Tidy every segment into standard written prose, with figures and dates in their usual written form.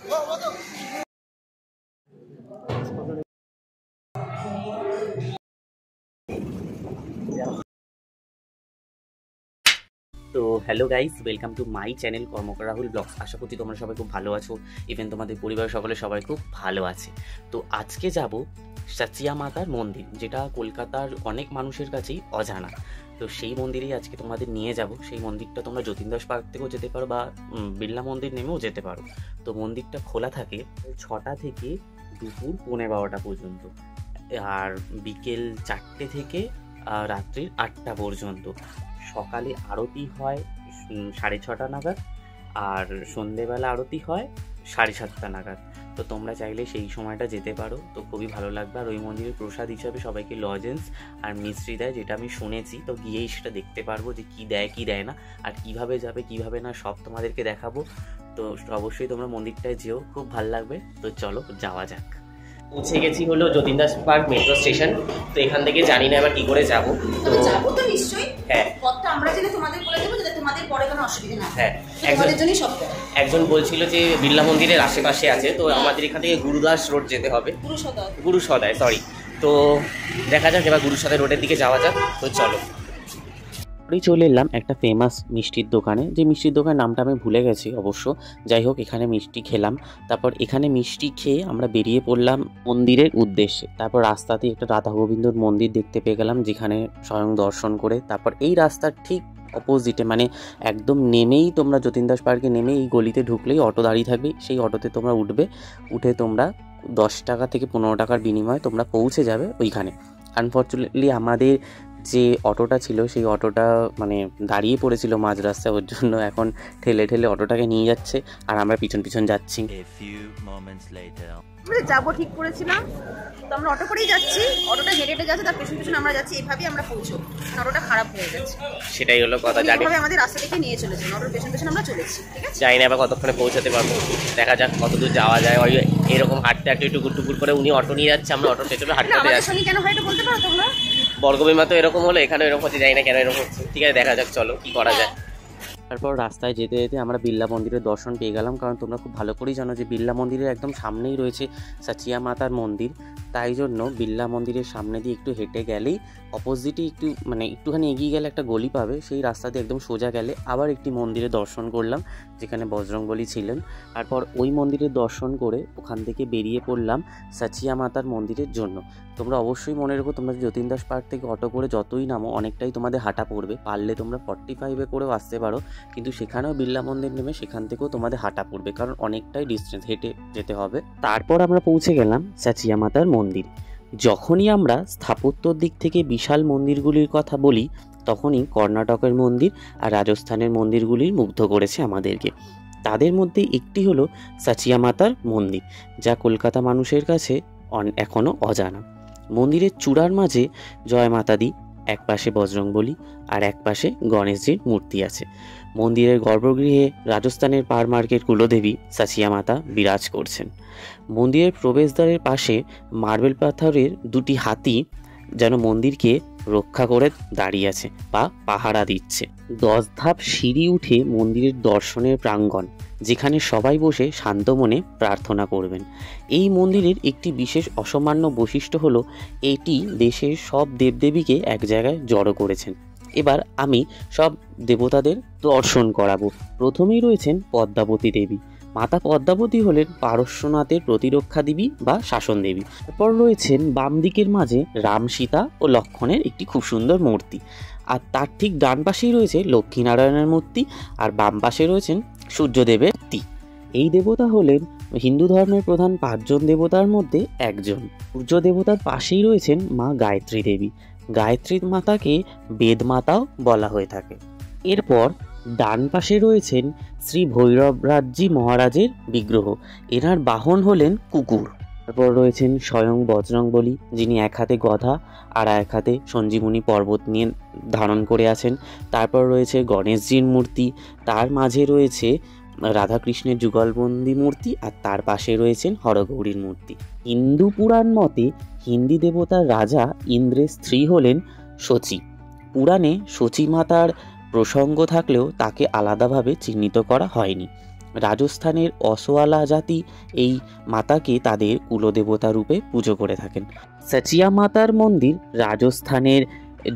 তো hello guys, welcome to my channel Karmakar Rahul vlogs. আশা করছি তোমরা সবাই খুব ভালো আছো, ইভেন তোমাদের পরিবারের সকলে সবাই খুব ভালো আছে। তো আজকে যাব সাচিয়া মাতার মন্দির, যেটা কলকাতার অনেক মানুষের কাছেই অজানা। তো সেই মন্দিরেই আজকে তোমাদের নিয়ে যাব। সেই মন্দিরটা তোমরা যতীন দাস পার্ক থেকেও যেতে পারো বা বিড়লা মন্দির নেমেও যেতে পারো। তো মন্দিরটা খোলা থাকে 6টা থেকে দুপুর 12:15 পর্যন্ত, আর বিকেল 4টে থেকে রাত্রির 8টা পর্যন্ত। সকালে আরতি হয় 6:30 নাগাদ, আর সন্ধেবেলা আরতি হয় 7:30 নাগাদ। তো তোমরা চাইলে সেই সময়টা যেতে পারো, তো খুবই ভালো লাগবে। আর ওই মন্দিরের প্রসাদ হিসাবে সবাইকে লজেন্স আর মিষ্টি দেয়, যেটা আমি শুনেছি। তো গিয়েই সেটা দেখতে পারবো যে কী দেয় কী দেয় না, আর কিভাবে যাবে কিভাবে না সব তোমাদেরকে দেখাবো। তো অবশ্যই তোমরা মন্দিরটায় যেও, খুব ভালো লাগবে। তো চলো যাওয়া যাক। পৌঁছে গেছি হলো Jatin Das park metro station. তো এখান থেকে জানি না এবার কি করে যাবো। তো যাবো তো নিশ্চয়ই, হ্যাঁ, পথটা আমরা জেনে তোমাদের বলে দেবো, যাতে তোমাদের পরে কোনো অসুবিধা না হয়। হ্যাঁ, তোমাদের জন্যই সব। একজন বলছিল যে বিড়লা মন্দিরের আশেপাশে আছে, তো আমাদের এখান থেকে গুরুদাস রোড যেতে হবে, গুরুসদায় সরি। তো দেখা যাক এবার গুরুসদায় রোডের দিকে যাওয়া যাক। তো চলো। চলে এলাম একটা ফেমাস মিষ্টির দোকানে, যে মিষ্টির দোকানের নামটা আমি ভুলে গেছি অবশ্য। যাই হোক, এখানে মিষ্টি খেলাম। তারপর এখানে মিষ্টি খেয়ে আমরা বেরিয়ে পড়লাম মন্দিরের উদ্দেশ্যে। তারপর রাস্তাতে একটা রাধা গোবিন্দর মন্দির দেখতে পেয়ে গেলাম, যেখানে স্বয়ং দর্শন করে তারপর এই রাস্তার ঠিক অপোজিটে, মানে একদম নেমেই তোমরা যতীন দাস পার্কে নেমে এই গলিতে ঢুকলেই অটো দাঁড়িয়ে থাকবে। সেই অটোতে তোমরা উঠবে, উঠে তোমরা 10 টাকা থেকে 15 টাকার বিনিময়ে তোমরা পৌঁছে যাবে ওইখানে। আনফর্চুনেটলি আমাদের যে অটোটা ছিল সেই অটোটা মানে দাঁড়িয়ে পড়েছিল মাঝ রাস্তায়, ওর জন্য এখন ঠেলে ঠেলে অটোটাকে নিয়ে যাচ্ছে, আর আমরা পিছন পিছন যাচ্ছি। আমরা যাবো ঠিক করেছিলাম, তো আমরা অটো করেই যাচ্ছি। অটোটা হেঁটে হেঁটে যাচ্ছে, তার পেছন পেছন আমরা যাচ্ছি। এইভাবেই আমরা পৌঁছবো, অটোটা খারাপ হয়ে যাচ্ছে। সেটাই হলো কথা। জানি আমাদের রাস্তা থেকে নিয়ে চলেছি, অটোর পেছন পেছন আমরা চলেছি। ঠিক আছে, জানি না এবার কতক্ষণে পৌঁছাতে পারবো, দেখা যাক কতদূর যাওয়া যায়। ওই এরকম হাঁটতে হাঁটতে টুকুর টুকুর করে উনি অটো নিয়ে যাচ্ছে, আমরা অটোর পেছনে হাঁটতে যাচ্ছি। কেন হয় এটা বলতে পারো তোমরা? বর্গভীমা তো এরকম হলো, এখানে এরকম হচ্ছে, জানি না কেন এরকম হচ্ছে। ঠিক আছে, দেখা যাক, চলো কি করা যায়। তারপর রাস্তায় যেতে যেতে আমরা বিড়লা মন্দিরের দর্শন পেয়ে গেলাম, কারণ তোমরা খুব ভালো করেই জানো যে বিড়লা মন্দিরের একদম সামনেই রয়েছে সাচিয়া মাতার মন্দির। তাই জন্য বিড়লা মন্দিরের সামনে দিয়ে একটু হেঁটে গেলেই অপোজিটে একটুখানি এগিয়ে গেলে একটা গলি পাবে, সেই রাস্তা দিয়ে একদম সোজা গেলে আবার একটি মন্দিরে দর্শন করলাম, যেখানে বজরংবলী ছিলেন। তারপর ওই মন্দিরের দর্শন করে ওখান থেকে বেরিয়ে পড়লাম সাচিয়া মাতার মন্দিরের জন্য। তোমরা অবশ্যই মনে রেখো, তোমরা যতীন দাস পার্ক থেকে অটো করে যতই নামো অনেকটাই তোমাদের হাঁটা পড়বে। পারলে তোমরা 45-এ করেও আসতে পারো, কিন্তু সেখানেও বিড়লা মন্দির নেমে সেখান থেকেও তোমাদের হাঁটা পড়বে, কারণ অনেকটাই ডিস্টেন্স হেঁটে যেতে হবে। তারপর আমরা পৌঁছে গেলাম সাচিয়া মাতার মন্দির। যখনই আমরা স্থাপত্যর দিক থেকে বিশাল মন্দিরগুলির কথা বলি, তখনই কর্ণাটকের মন্দির আর রাজস্থানের মন্দিরগুলির মুগ্ধ করেছে আমাদেরকে। তাদের মধ্যে একটি হলো সাচিয়া মাতার মন্দির, যা কলকাতা মানুষের কাছে এখনও অজানা। মন্দিরের চূড়ার মাঝে জয় মাতা দি, এক পাশে বজরংবলী আর এক পাশে গণেশজির মূর্তি আছে। মন্দিরের গর্ভগৃহে রাজস্থানের পার মার্কেট কুলদেবী সাচিয়া মাতা বিরাজ করছেন। মন্দিরের প্রবেশদ্বারের পাশে মার্বেল পাথরের দুটি হাতি যেন মন্দিরকে রক্ষা করে দাঁড়িয়ে আছে বা পাহারা দিচ্ছে। 10 ধাপ সিঁড়ি উঠে মন্দিরের দর্শনের প্রাঙ্গণ, যেখানে সবাই বসে শান্ত মনে প্রার্থনা করবেন। এই মন্দিরের একটি বিশেষ অসামান্য বৈশিষ্ট্য হলো এটি দেশের সব দেবদেবীকে এক জায়গায় জড়ো করেছেন। এবার আমি সব দেবতাদের দর্শন করাবো। প্রথমেই রয়েছেন পদ্মাবতী দেবী। মাতা পদ্মাবতী হলেন পারস্যনাথের প্রতিরক্ষা দেবী বা শাসন দেবী। তারপর রয়েছেন বাম দিকের মাঝে রাম, সীতা ও লক্ষ্মণের একটি খুব সুন্দর মূর্তি, আর তার ঠিক ডান পাশেই রয়েছে লক্ষ্মীনারায়ণের মূর্তি, আর বাম পাশে রয়েছেন সূর্যদেবের মূর্তি। এই দেবতা হলেন হিন্দু ধর্মের প্রধান 5 জন দেবতার মধ্যে একজন। সূর্য দেবতার পাশেই রয়েছেন মা গায়ত্রী দেবী। গায়ত্রী মাতাকে বেদ মাতাও বলা হয়ে থাকে। এরপর ডান পাশে রয়েছেন শ্রী ভৈরবরাজজি মহারাজের বিগ্রহ, এনার বাহন হলেন কুকুর। তারপর রয়েছেন স্বয়ং বজরংবলী, যিনি এক হাতে গদা আর এক হাতে সঞ্জীবনী পর্বত নিয়ে ধারণ করে আছেন। তারপর রয়েছে গণেশজির মূর্তি, তার মাঝে রয়েছে রাধাকৃষ্ণের যুগলবন্দি মূর্তি, আর তার পাশে রয়েছেন হরগৌরীর মূর্তি। হিন্দু পুরাণ মতে হিন্দি দেবতার রাজা ইন্দ্রের স্ত্রী হলেন শচী। পুরাণে শচী মাতার প্রসঙ্গ থাকলেও তাকে আলাদাভাবে চিহ্নিত করা হয়নি। রাজস্থানের অসওয়ালা জাতি এই মাতাকে তাদের কুলদেবতা রূপে পুজো করে থাকেন। সাচিয়া মাতার মন্দির রাজস্থানের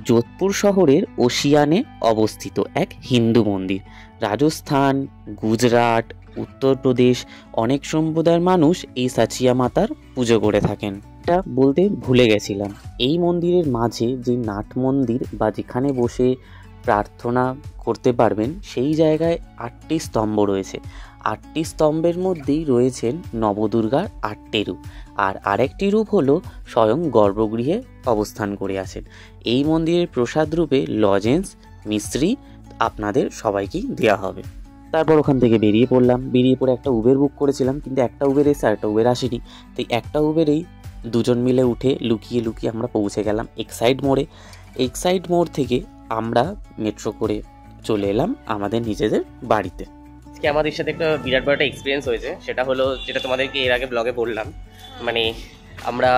যোধপুর শহরের ওশিয়ানে অবস্থিত এক হিন্দু মন্দির। রাজস্থান, গুজরাট, উত্তরপ্রদেশ অনেক সম্প্রদায়ের মানুষ এই সাচিয়া মাতার পুজো করে থাকেন। এটা বলতে ভুলে গেছিলাম, এই মন্দিরের মাঝে যে নাট মন্দির বা যেখানে বসে প্রার্থনা করতে পারবেন সেই জায়গায় 8টি স্তম্ভ রয়েছে। 8টি স্তম্ভের মধ্যেই রয়েছেন নবদুর্গার 8টি রূপ, আর আরেকটি রূপ হলো স্বয়ং গর্ভগৃহে অবস্থান করে আছেন। এই মন্দিরের প্রসাদ রূপে লজেন্স মিশ্রি আপনাদের সবাইকেই দেওয়া হবে। তারপর ওখান থেকে বেরিয়ে পড়লাম, বেরিয়ে পড়ে একটা উবের বুক করেছিলাম, কিন্তু একটা উবের এসে আর একটা উবের আসেনি। তো একটা উবেরেই দুজন মিলে উঠে লুকিয়ে লুকিয়ে আমরা পৌঁছে গেলাম এক্সাইড মোড়ে। এক্সাইড মোড় থেকে আমরা মেট্রো করে চলে এলাম আমাদের নিজেদের বাড়িতে। আজকে আমাদের সাথে একটা বিরাট বড় একটা এক্সপিরিয়েন্স হয়েছে, সেটা হলো যেটা তোমাদেরকে এর আগে ব্লগে বললাম। মানে আমরা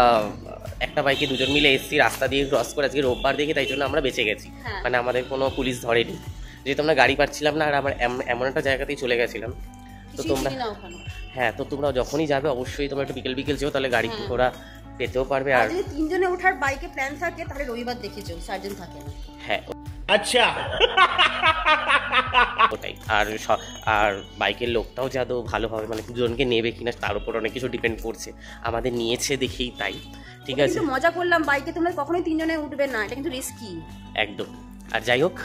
একটা বাইকে দুজন মিলে এসেছি, রাস্তা দিয়ে ক্রস করে, আজকে রোববার দেখে তাই জন্য আমরা বেঁচে গেছি। মানে আমাদের কোনো পুলিশ ধরেনি, যেহেতু আমরা গাড়ি পাচ্ছিলাম না, আর আমরা এমন একটা জায়গাতেই চলে গেছিলাম। তো তোমরা হ্যাঁ, তো তোমরা যখনই যাবে অবশ্যই তোমরা একটু বিকেল বিকেল যেও, তাহলে গাড়ি ঘোড়া পেতেও পারবে। আর যদি 3 জনে ওঠার বাইকে প্ল্যান থাকে তাহলে রবিবার দেখে যাও, সার্জন থাকে না। হ্যাঁ আচ্ছা, ওটাই। আর বাইকের লোকটাও যাদব ভালোভাবে মানে দুজনকে নেবে কিনা তার উপর অনেক কিছু ডিপেন্ড করছে, আমাদের নিয়েছে দেখেই তাই। ঠিক আছে, কিন্তু মজা করলাম বাইকে, তোমরা কখনোই 3 জনে উঠবে না, এটা কিন্তু রিস্কি একদম। আর যাই হোক,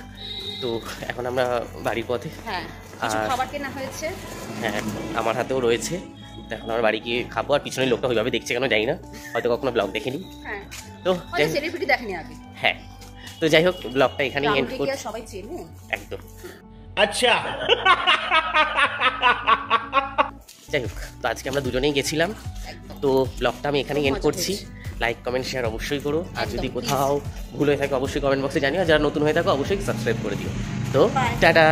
তো এখন আমরা বাড়ির পথে। হ্যাঁ, কিছু খাবার কেনা হয়েছে। হ্যাঁ, আমার হাতেও রয়েছে। তো এখন আমরা বাড়ি গিয়ে খাবো। আর পিছনের লোকটা ওইভাবে দেখছে কেন জানি না, হয়তো কখনো ব্লগ দেখেনি। হ্যাঁ, তো সেলিব্রিটি দেখেনি আগে। হ্যাঁ, তো যাই হোক, ব্লগটা এখানেই এন্ড করছি। সবাই চেনে একদম। আচ্ছা, যাই হোক, তো আজকে আমরা দুজনেই গেছিলাম, তো ব্লগটা আমি এখানেই এন্ড করছি। লাইক কমেন্ট শেয়ার অবশ্যই করো, আর যদি কোথাও ভুল হয়ে থাকে অবশ্যই কমেন্ট বক্সে জানিও, আর যারা নতুন হয়ে থাকো অবশ্যই সাবস্ক্রাইব করে দিও। তো টাটা।